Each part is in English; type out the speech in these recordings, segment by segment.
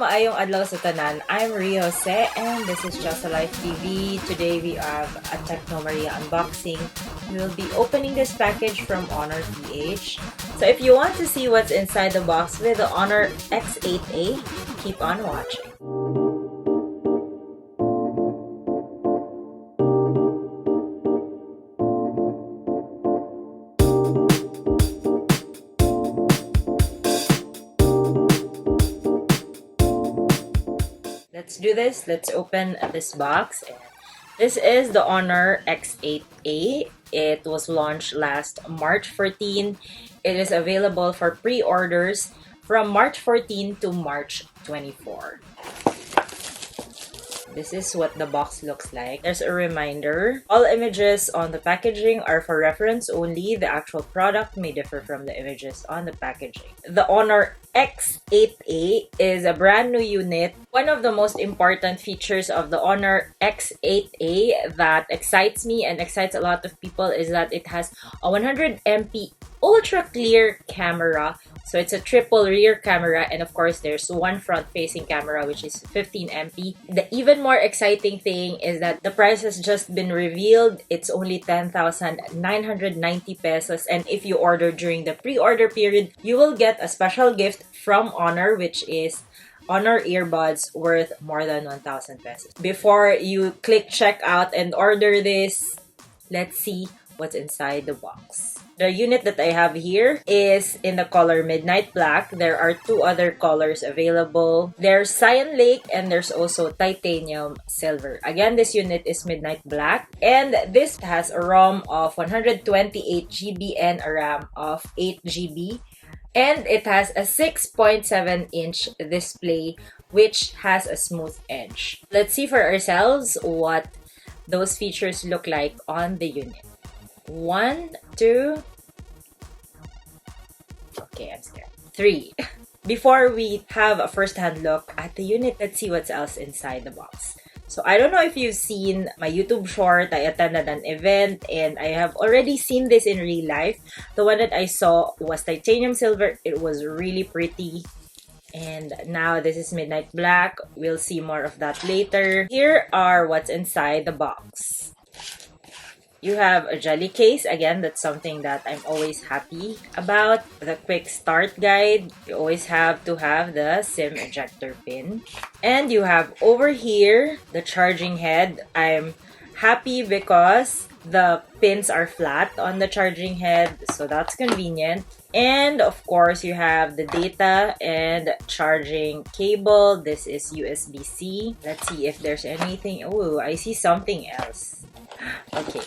maayong adlaw sa tanan. I'm Ria Jose and this is Diyosa Life TV. Today we have a Technomaria unboxing. We will be opening this package from Honor PH. So if you want to see what's inside the box with the Honor X8a, keep on watching. Let's do this. Let's open this box. This is the Honor X8a. It was launched last March 14. It is available for pre-orders from March 14 to March 24. This is what the box looks like. There's a reminder. All images on the packaging are for reference only. The actual product may differ from the images on the packaging. The Honor X8a is a brand new unit. One of the most important features of the Honor X8a that excites me and excites a lot of people is that it has a 100MP ultra clear camera. So it's a triple rear camera, and of course there's one front-facing camera which is 15MP. The even more exciting thing is that the price has just been revealed. It's only 10,990 pesos, and if you order during the pre-order period, you will get a special gift from Honor, which is Honor earbuds worth more than 1,000 pesos. Before you click checkout and order this, let's see what's inside the box. The unit that I have here is in the color Midnight Black. There are two other colors available. There's Cyan Lake and there's also Titanium Silver. Again, this unit is Midnight Black, and this has a ROM of 128GB and a RAM of 8GB. And it has a 6.7-inch display which has a smooth edge. Let's see for ourselves what those features look like on the unit. 1, 2, okay, I'm scared. 3. Before we have a first-hand look at the unit, let's see what's else inside the box. So I don't know if you've seen my YouTube short. I attended an event and I have already seen this in real life. The one that I saw was Titanium Silver. It was really pretty. And now this is Midnight Black. We'll see more of that later. Here are what's inside the box. You have a jelly case. Again, that's something that I'm always happy about. The quick start guide. You always have to have the SIM ejector pin. And you have over here the charging head. I'm happy because the pins are flat on the charging head, so that's convenient. And of course, you have the data and charging cable. This is USB-C. Let's see if there's anything. Oh, I see something else. Okay,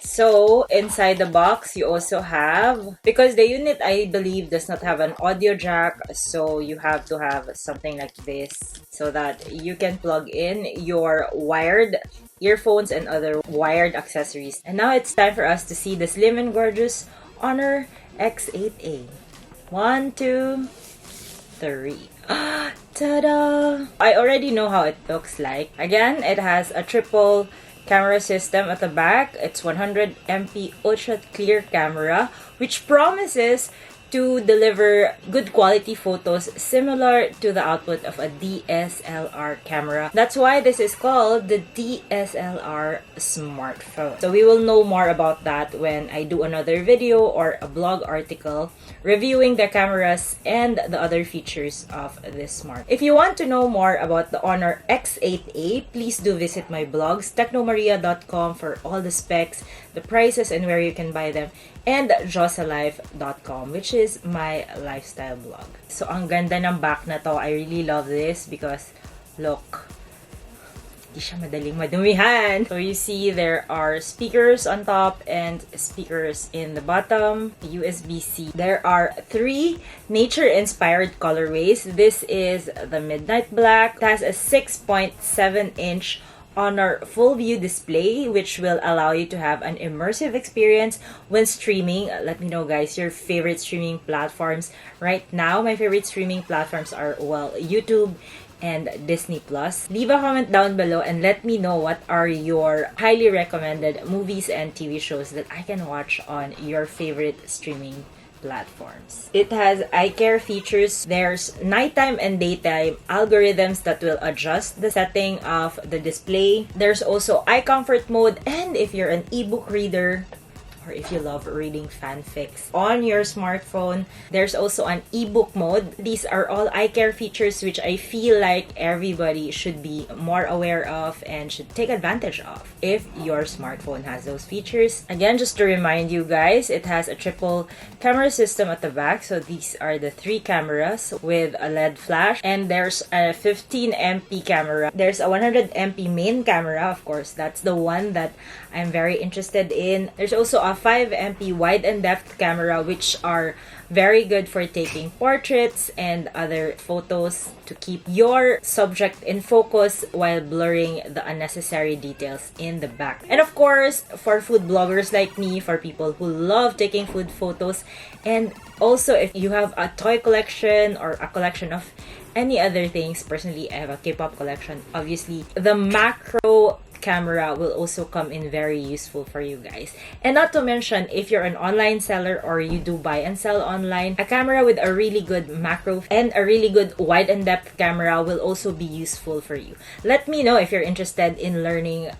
so inside the box you also have, because the unit I believe does not have an audio jack, so you have to have something like this so that you can plug in your wired earphones and other wired accessories. And now it's time for us to see the slim and gorgeous Honor X8a. 1, 2, 3. Ta-da! I already know how it looks like. Again, it has a triple camera system at the back. It's 100MP ultra clear camera, which promises to deliver good quality photos similar to the output of a DSLR camera. That's why this is called the DSLR smartphone. So we will know more about that when I do another video or a blog article reviewing the cameras and the other features of this smartphone. If you want to know more about the Honor X8a, please do visit my blogs, technomaria.com, for all the specs, the prices, and where you can buy them, and diosalife.com, which is my lifestyle blog. So ang ganda ng back na to. I really love this because look, di siya madaling madumihan. So you see there are speakers on top and speakers in the bottom. USB-C. There are 3 nature-inspired colorways. This is the Midnight Black. It has a 6.7-inch Honor full view display, which will allow you to have an immersive experience when streaming. Let me know, guys, your favorite streaming platforms. Right now, my favorite streaming platforms are, well, YouTube and Disney Plus. Leave a comment down below and let me know what are your highly recommended movies and TV shows that I can watch on your favorite streaming platforms. It has eye care features. There's nighttime and daytime algorithms that will adjust the setting of the display. There's also eye comfort mode, and if you're an ebook reader, or if you love reading fanfics on your smartphone, there's also an ebook mode. These are all eye care features which I feel like everybody should be more aware of and should take advantage of if your smartphone has those features. Again, just to remind you guys, it has a triple camera system at the back. So these are the 3 cameras with a LED flash, and there's a 15MP camera. There's a 100MP main camera, of course. That's the one that I'm very interested in. There's also a 5MP wide and depth camera, which are very good for taking portraits and other photos to keep your subject in focus while blurring the unnecessary details in the back. And of course, for food bloggers like me, for people who love taking food photos, and also if you have a toy collection or a collection of any other things. Personally, I have a K-pop collection. Obviously, the macro camera will also come in very useful for you guys. And not to mention, if you're an online seller or you do buy and sell online, a camera with a really good macro and a really good wide and depth camera will also be useful for you. Let me know if you're interested in learning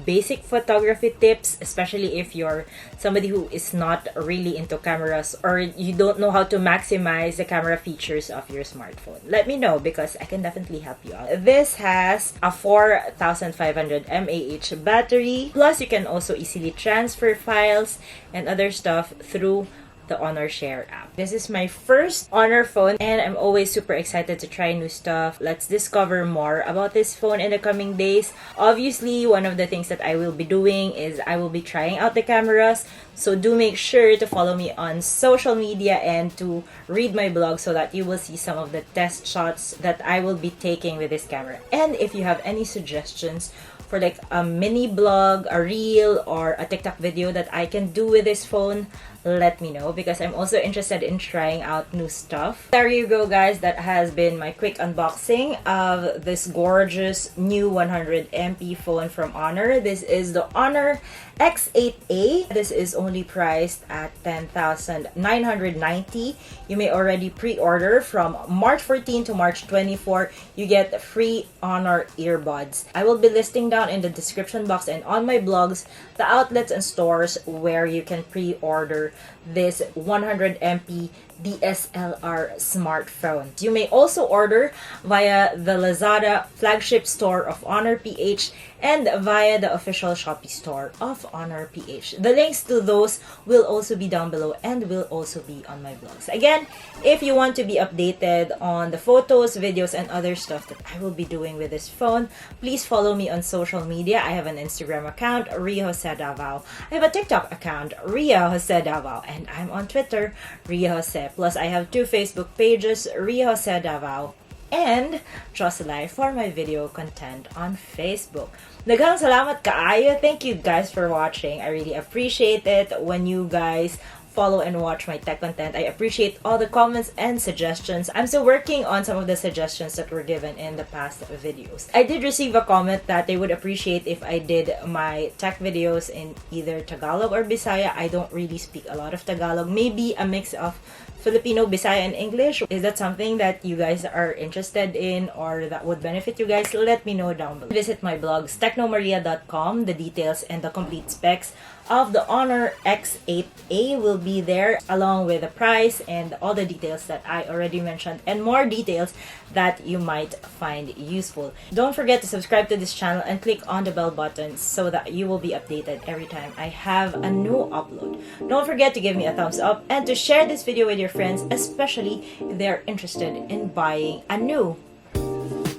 basic photography tips, especially if you're somebody who is not really into cameras or you don't know how to maximize the camera features of your smartphone. Let me know because I can definitely help you out. This has a 4500 mAh battery, plus you can also easily transfer files and other stuff through the Honor Share app. This is my first Honor phone and I'm always super excited to try new stuff. Let's discover more about this phone in the coming days. Obviously, one of the things that I will be doing is I will be trying out the cameras. So do make sure to follow me on social media and to read my blog so that you will see some of the test shots that I will be taking with this camera. And if you have any suggestions for like a mini blog, a reel, or a TikTok video that I can do with this phone, let me know because I'm also interested in trying out new stuff. There you go, guys. That has been my quick unboxing of this gorgeous new 100MP phone from Honor. This is the Honor X8a. This is only priced at 10,990. You may already pre-order from March 14 to March 24. You get free Honor earbuds. I will be listing down in the description box and on my blogs the outlets and stores where you can pre-order this 100MP DSLR smartphone. You may also order via the Lazada flagship store of Honor PH and via the official Shopee store of Honor PH. The links to those will also be down below and will also be on my blogs. Again, if you want to be updated on the photos, videos, and other stuff that I will be doing with this phone, please follow me on social media. I have an Instagram account, Ria Jose Davao. I have a TikTok account, Ria Jose Davao, and I'm on Twitter, Ria Jose. Plus, I have 2 Facebook pages, Ria Jose Davao and Just Life for my video content on Facebook. Daghang salamat kaayo. Thank you guys for watching. I really appreciate it when you guys follow and watch my tech content. I appreciate all the comments and suggestions. I'm still working on some of the suggestions that were given in the past videos. I did receive a comment that they would appreciate if I did my tech videos in either Tagalog or Bisaya. I don't really speak a lot of Tagalog. Maybe a mix of Filipino, Bisaya, and English. Is that something that you guys are interested in or that would benefit you guys? Let me know down below. Visit my blogs, technomaria.com. The details and the complete specs of the Honor X8a will be there along with the price and all the details that I already mentioned and more details that you might find useful. Don't forget to subscribe to this channel and click on the bell button so that you will be updated every time I have a new upload. Don't forget to give me a thumbs up and to share this video with your friends, especially if they are interested in buying a new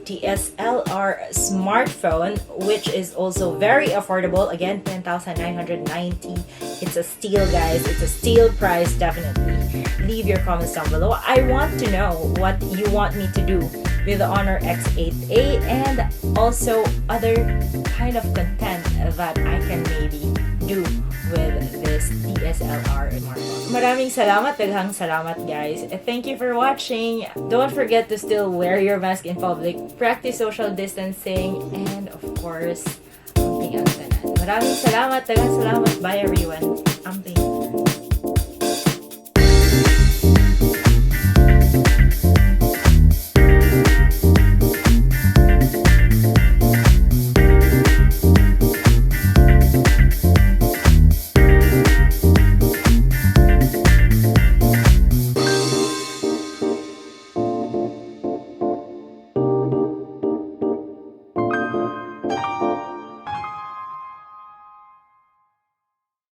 DSLR smartphone, which is also very affordable. Again, 10,990. It's a steal, guys. It's a steal price, definitely. Leave your comments down below. I want to know what you want me to do with the Honor X8a and also other kind of content that I can maybe do with this DSLR smartphone. Maraming salamat, daghang salamat, guys. Thank you for watching. Don't forget to still wear your mask in public, practice social distancing, and of course, amping ang tanan. Maraming salamat, daghang salamat. Bye everyone. Amping.